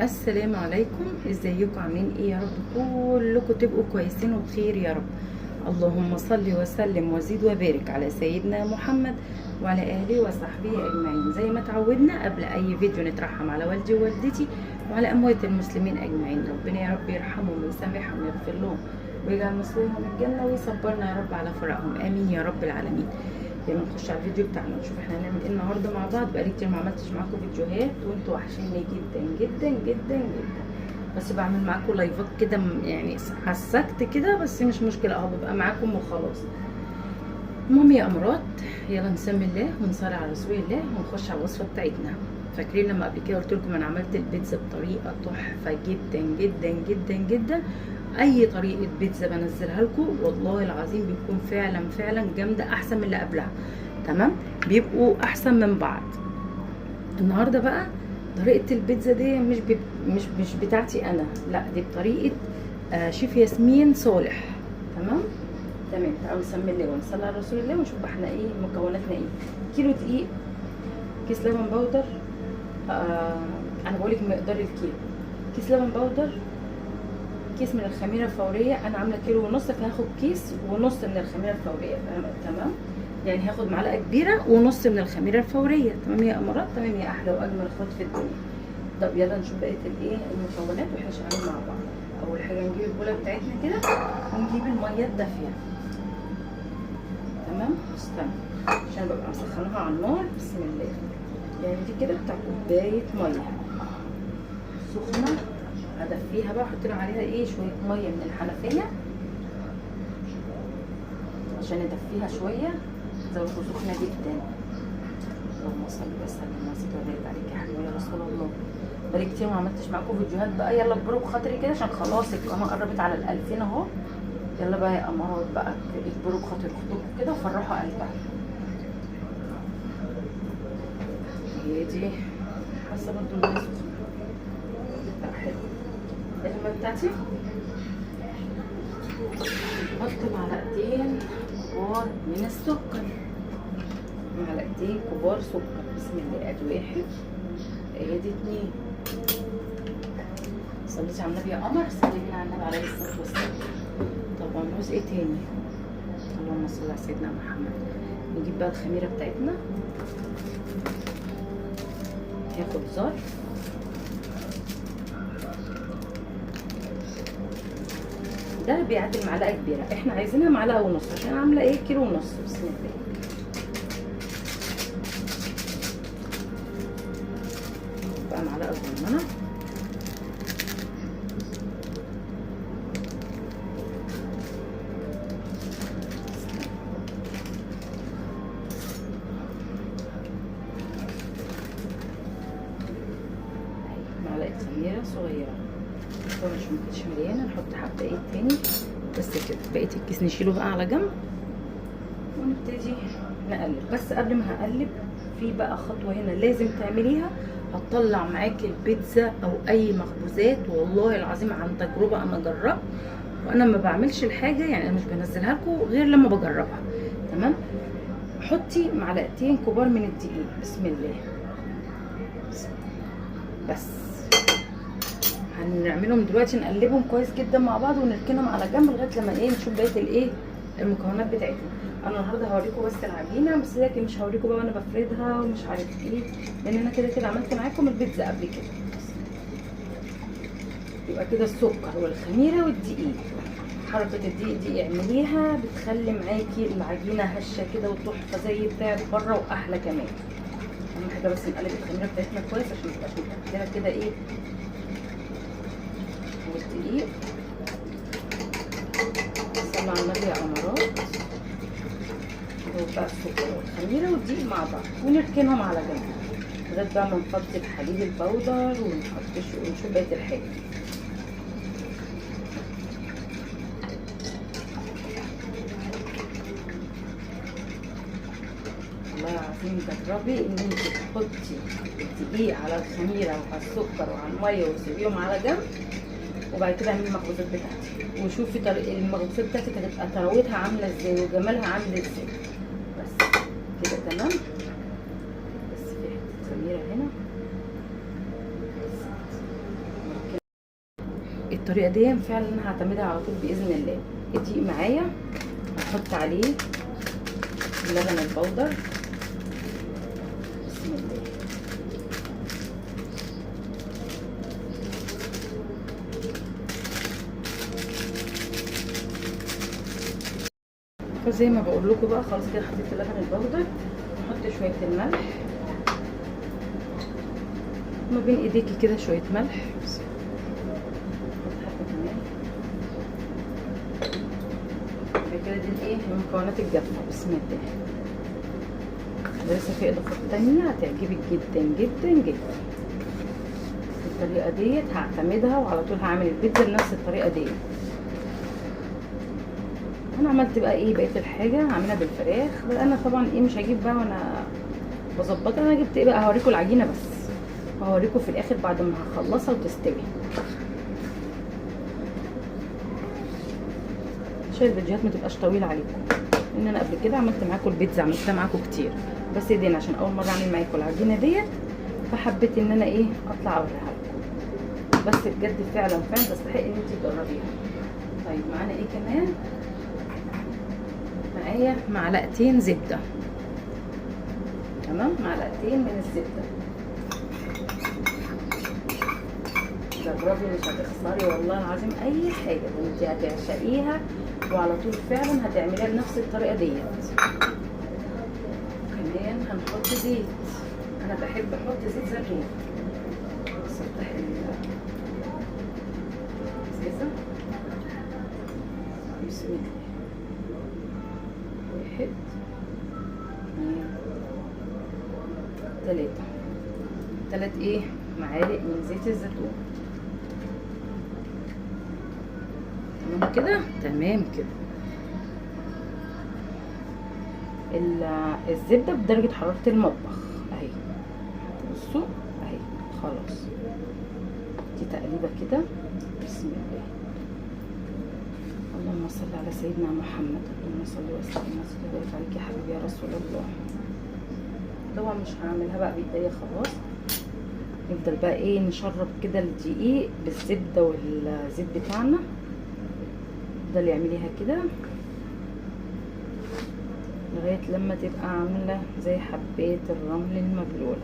السلام عليكم، ازيكم؟ عاملين ايه؟ يا رب كلكم تبقوا كويسين وبخير يا رب. اللهم صل وسلم وزيد وبارك على سيدنا محمد وعلى اله وصحبه اجمعين. زي ما تعودنا قبل اي فيديو نترحم على والدي ووالدتي وعلى اموات المسلمين اجمعين. ربنا يا رب يرحمهم ويسامحهم ويغفر لهم ويجعل مسويهم الجنه ويصبرنا يا رب على فراقهم، امين يا رب العالمين. يلا نخش على الفيديو بتاعنا نشوف احنا هنعمل ايه النهارده مع بعض. بقالي كتير ما عملتش معاكم فيديوهات وانتوا وحشيني جدا جدا جدا جدا، بس بعمل معاكم لايفات كده يعني حسكت كده، بس مش مشكله اهو ببقى معاكم وخلاص. المهم يا امارات، يلا نسمي الله ونصلي على رسول الله ونخش على الوصفه بتاعتنا. فاكرين لما قبل كده قلت لكم انا عملت البيتزا بطريقه تحفه جدا جدا جدا جدا؟ اي طريقه بيتزا بنزلها لكم والله العظيم بيكون فعلا فعلا جامده، احسن من اللي قبلها. تمام، بيبقوا احسن من بعض. النهارده بقى طريقه البيتزا دي مش بتاعتي انا، لا دي بطريقه شيف ياسمين صالح. تمام، تعالوا نسمي الله ونصلي على رسول الله ونشوف احنا ايه مكوناتنا ايه. كيلو دقيق، كيس لبن بودر، انا بقولك مقدار الكيلو. كيس لبن بودر، كيس من الخميره الفوريه، انا عامله كيلو ونص فهاخد كيس ونص من الخميره الفوريه. تمام، يعني هاخد معلقه كبيره ونص من الخميره الفوريه. تمام يا امارات، تمام يا احلى واجمل اخوات في الدنيا. طب يلا نشوف بقيه الايه المكونات واحنا شغالين مع بعض. اول حاجه نجيب البوله بتاعتنا كده ونجيب الميه الدافيه. تمام، استنى عشان ببقى مسخناها على النار. بسم الله، يعني دي كده بتاع كوبايه ميه سخنه، هدفيها بقى، احط لها عليها ايه شويه ميه من الحنفيه عشان ندفيها شويه. زودوا سخنه جدا. اللهم صل وسلم وزد وبارك عليك يا حبيبي يا رسول الله. بقالي كتير ما عملتش معاكم فيديوهات بقى، يلا اكبروا بخاطري كده عشان خلاص القناه قربت على ال2000 اهو. يلا بقى يا امارات بقى اكبروا بخاطر اختكم كده وفرحوا قلبها. هي دي حاسه برضه ان هي سخنه. لا حلو. الميه بتاعتي بحط معلقتين كبار من السكر، معلقتين كبار سكر. بسم الله، ادي واحد، ادي اتنين. صليتي على النبي يا قمر، صلينا على النبي عليه الصلاه والسلام. طبعا عاوز ايه تاني؟ اللهم صل على سيدنا محمد. نجيب بقى الخميره بتاعتنا، هاخد ظرف ده بيعدي معلقه كبيره، احنا عايزينها معلقه ونص عشان عامله ايه كيلو ونص. بسم الله، بقى معلقه صغننه. معلقه خميره صغيره، مش مليانه، نحط حبه ايه تاني بس كده. بقيه الكيس نشيله بقى على جنب ونبتدي نقلب. بس قبل ما هقلب في بقى خطوه هنا لازم تعمليها، هتطلع معاكي البيتزا او اي مخبوزات والله العظيم عن تجربه. انا جربت وانا ما بعملش الحاجه، يعني انا مش بنزلها لكم غير لما بجربها. تمام، حطي معلقتين كبار من الدقيق. بسم الله، بس هنعملهم دلوقتي، نقلبهم كويس جدا مع بعض ونركنهم على جنب لغايه لما ايه نشوف بقيه الايه المكونات بتاعتنا. انا النهارده هوريكم بس العجينه بس، لكن مش هوريكم بقى وانا بفردها ومش عارف ايه، لان انا كده كده عملت معاكم البيتزا قبل كده. يبقى كده السكر والخميره والدقيق. حركه الدقيق دي اعمليها بتخلي معاكي العجينه هشه كده وتحفه زي بتاعت بره واحلى كمان. اهم حاجه بس نقلب الخميره بتاعتنا كويس عشان ما تبقاش متقلبه كده ايه والدقيق. صلوا على النبي يا امارات. بقى السكر والخميره والدقيق مع بعض ونركنهم على جنب لغايه بقى ما نحط الحليب البودر ونشوف بقيه الحاجه. والله العظيم جربي ان انت تحطي الدقيق على الخميره وعلى السكر وعلى الميه وتسيبيهم على جنب، وبعد كده اعملي المخبوزات بتاعتي وشوفي المخبوزات بتاعتك هتبقى طراوتها عامله ازاي وجمالها عامل ازاي. بس كده تمام. بس في حته خميره هنا الطريقه دي فعلا انا هعتمدها على طول باذن الله. الدقيق معايا، هحط عليه اللبن البودر. بسم الله. فزي ما بقول لكم بقى خلاص كده حطيت اللبن البودر. نحط شويه الملح، ما بين ايديكي كده شويه ملح. كده دي الايه المكونات الجافه. بسم الله. لسه في اضافات تانية هتعجبك جدا جدا جدا. الطريقه ديت هعتمدها وعلى طول هعمل البيتزا بنفس الطريقه ديت. انا عملت بقى ايه بقيه الحاجه هعملها بالفراخ. انا طبعا ايه مش هجيب بقى وانا بظبطها، انا جبت ايه بقى هوريكم العجينه بس، هوريكم في الاخر بعد ما هخلصها وتستوي، عشان الفيديوهات ما تبقاش طويله عليكم. ان انا قبل كده عملت معاكم البيتزا، عملتها معاكم كتير، بس دي عشان اول مره اعمل معاكم العجينه ديت فحبيت ان انا ايه اطلع اوريها لكم. بس بجد فعلا تستحق ان انت تجربيها. طيب معانا ايه كمان؟ معايا معلقتين زبده. تمام، معلقتين من الزبده. جربي مش هتخسري والله العظيم اي حاجه، انت هتعشقيها وعلى طول فعلا هتعمليها بنفس الطريقه ديت. كمان هنحط زيت. انا بحب احط زيت زيتون. بس افتح الازازه. بسم الله. 1 2 3 ايه معالق من زيت الزيتون. تمام كده، تمام كده. الزبده بدرجه حراره المطبخ اهي. بصوا اهي خلاص. دي تقليبه كده. بسم الله. اللهم صل على سيدنا محمد. اللهم صل وسلم وبارك عليك يا حبيبي يا رسول الله. طبعا مش هعملها بقى بايديا خلاص. نفضل بقى ايه نشرب كده الدقيق بالزبده والزيت بتاعنا. نفضل يعمليها كده لغايه لما تبقى عامله زي حبات الرمل المبلوله.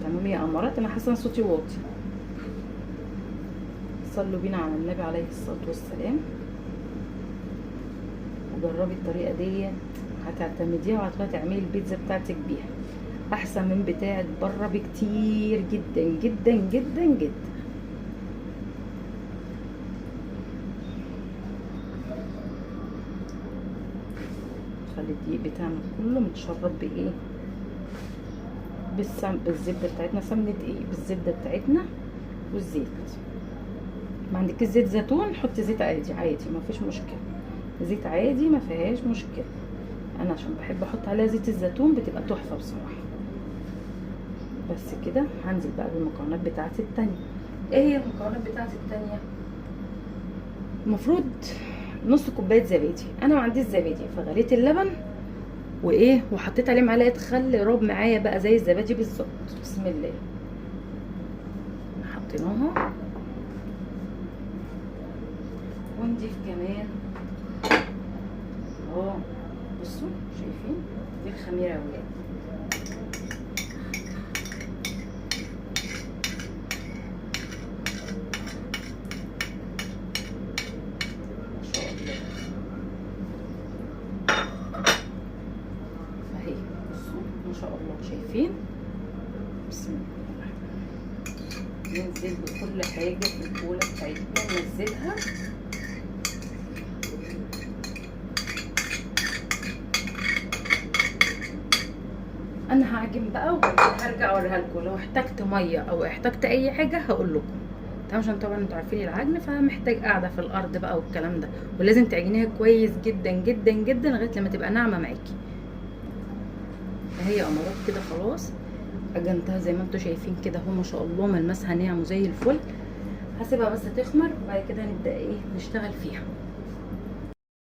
تمام يا امارات؟ انا حاسه صوتي واطي. صلوا بينا على النبي عليه الصلاه والسلام وجربي الطريقه دي، هتعتمديها وهتبقى تعملي البيتزا بتاعتك بيها احسن من بتاعه بره بكتير جدا جدا جدا جدا. خلي الدقيق بتاعنا كله متشرب بايه؟ بالزبده بتاعتنا. سمنه ايه؟ بالزبده بتاعتنا والزيت. ما عندكش زيت زيتون حطي زيت عادي عادي، ما فيش مشكله. زيت عادي ما فيهاش مشكله. انا عشان بحب احط عليها زيت الزيتون بتبقى تحفه بصراحه. بس كده هنزل بقى بالمكونات بتاعتي التانية. ايه هي المكونات بتاعتي التانية؟ المفروض نص كوبايه زبادي. انا ما عنديش زبادي فغليت اللبن وايه وحطيت عليه معلقه خل راب معايا بقى زي الزبادي بالظبط. بسم الله. حطيناها ونضيف كمان اهو. بصوا شايفين دي الخميره يا ولاد. ما شاء الله شايفين. بسم الله. ننزل بكل حاجه في البوله بتاعتنا ننزلها. انا هعجن بقى وهرجع اوريها لكم. لو احتجت ميه او احتجت اي حاجه هقول لكم. تمام، عشان طبعا انتوا عارفين العجن فمحتاج قاعده في الارض بقى والكلام ده، ولازم تعجنيها كويس جدا جدا جدا لغايه لما تبقى ناعمه معاكي. اهي امارات كده خلاص عجنتها زي ما انتوا شايفين كده اهو. ما شاء الله ملمسها ناعم وزي الفل. هسيبها بس تخمر وبعد كده نبدا ايه نشتغل فيها.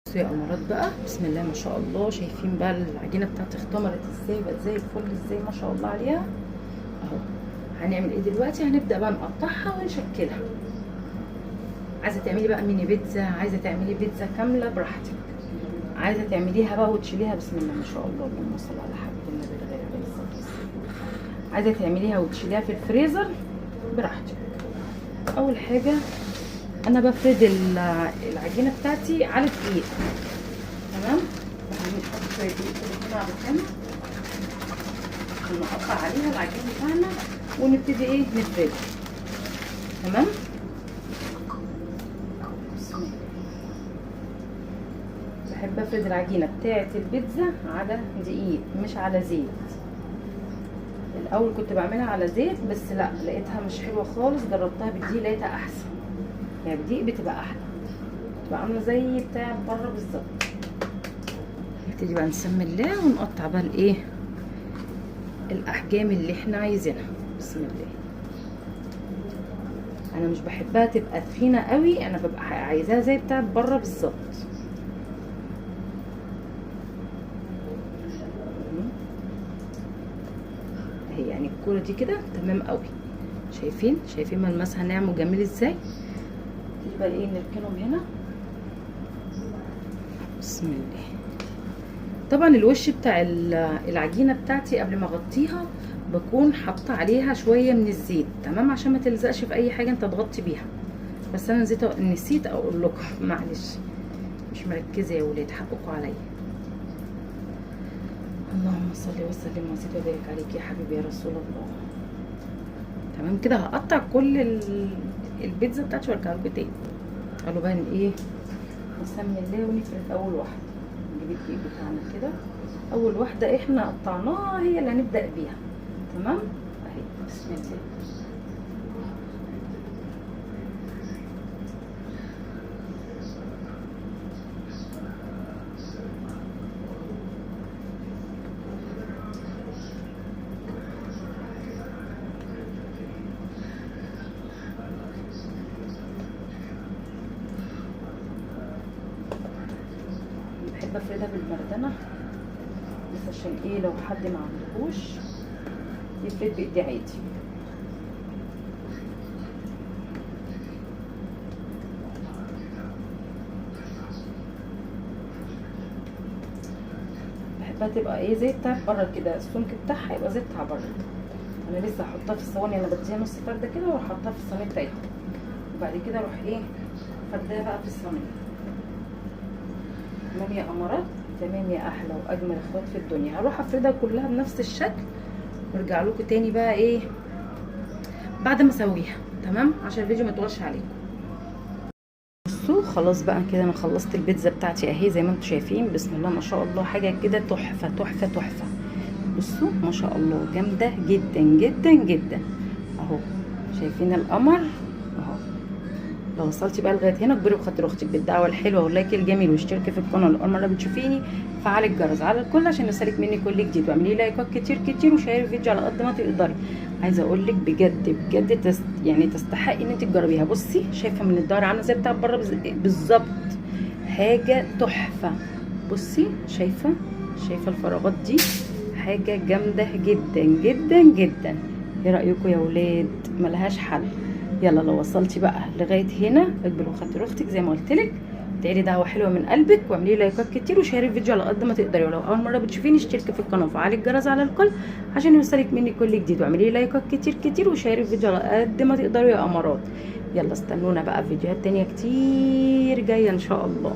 بصوا يا امارات بقى بسم الله ما شاء الله. شايفين بقى العجينه بتاعتي اختمرت ازاي، بقت زي الفل ازاي ما شاء الله عليها اهو. هنعمل ايه دلوقتي؟ هنبدا بقى نقطعها ونشكلها. عايزه تعملي بقى ميني بيتزا، عايزه تعملي بيتزا كامله براحتك، عايزه تعمليها بقى وتشيليها بسم الله ما شاء الله، اللهم صل على حبيب النبي الغالي عليه الصلاه والسلام. عايزه تعمليها وتشيليها في الفريزر براحتك. اول حاجه انا بفرد العجينه بتاعتي على دقيق، تمام. بعدين نحط شويه دقيق كده على السمنه عشان نقطع عليها العجين بتاعنا ونبتدي ايه نفرده، تمام. بسم الله. بحب افرد العجينه بتاعه البيتزا على دقيق مش على زيت. الاول كنت بعملها على زيت بس لا، لقيتها مش حلوه خالص، جربتها بالدقيق لقيتها احسن. يعني بالدقيق بتبقى احلى، بتبقى عامله زي بتاع بره بالظبط. نبتدي بقى نسمي الله ونقطع بقى الايه الاحجام اللي احنا عايزينها. بسم الله. انا مش بحبها تبقى تخينه قوي، انا ببقى عايزاها زي بتاع بره بالظبط. اهي يعني الكوره دي كده تمام قوي. شايفين ملمسها ناعم وجميل ازاي. بقى ايه نركنهم هنا. بسم الله. طبعا الوش بتاع العجينه بتاعتي قبل ما اغطيها بكون حاطه عليها شويه من الزيت، تمام، عشان ما تلزقش في اي حاجه انت تغطي بيها. بس انا نسيت اقول لكم، معلش مش مركزه يا ولاد، حقكم عليا. اللهم صل وسلم وزد وبارك عليك يا حبيبي يا رسول الله. تمام كده. هقطع كل البيتزا بتاعتي وارجع لكم تاني. قالوا بقى ايه نسمي الله ونفرد اول واحده. نجيب الدقيق بتاعنا كده، اول واحده احنا قطعناها هي اللي هنبدا بيها، تمام. اهي بسم الله. بحب افردها بالمردنه بس عشان ايه لو حد ما عندهوش يفرد بايديه عادي. بحبها تبقى ايه زي بتاعت بره كده، السمك بتاعها يبقى زي بتاع بره. انا لسه هحطها في الصواني، انا بديها نص فرده كده واروح احطها في الصينيه بتاعتها، وبعد كده اروح ايه فرداها بقى في الصينيه. تمام يا امارات، تمام يا احلى واجمل اخوات في الدنيا. هروح افردها كلها بنفس الشكل وارجع لكم تاني بقى ايه بعد ما اسويها، تمام، عشان الفيديو ما يطولش عليكم. بصوا خلاص بقى كده انا خلصت البيتزا بتاعتي اهي زي ما انتم شايفين. بسم الله ما شاء الله، حاجه كده تحفه تحفه تحفه. بصوا ما شاء الله جامده جدا جدا جدا اهو. شايفين القمر اهو. لو وصلتي بقى لغايه هنا كبري وخاطر اختك بالدعوه الحلوه واللايك الجميل واشتركي في القناه لو اول مره بتشوفيني، فعلي الجرس على الكل عشان يوصلك مني كل جديد، واعملي لايكات كتير كتير وشيري الفيديو على قد ما تقدري. عايزه اقول لك بجد بجد يعني تستحقي ان انت تجربيها. بصي شايفه من الظهر عامله زي بتاع بره بالظبط، حاجه تحفه. بصي شايفه الفراغات دي حاجه جامده جدا جدا جدا. ايه رايكم يا ولاد؟ ملهاش حل. يلا لو وصلتي بقى لغايه هنا اقبلي وخاطر اختك زي ما قلت لك، ادعي دعوه حلوه من قلبك واعملي لايكات كتير وشيري الفيديو على قد ما تقدري. ولو اول مره بتشوفيني اشتركي في القناه وفعلي الجرس على الكل عشان يوصلك مني كل جديد، واعملي لايكات كتير كتير وشيري الفيديو على قد ما تقدري يا امارات. يلا استنونا بقى في فيديوهات تانية كتير جايه ان شاء الله.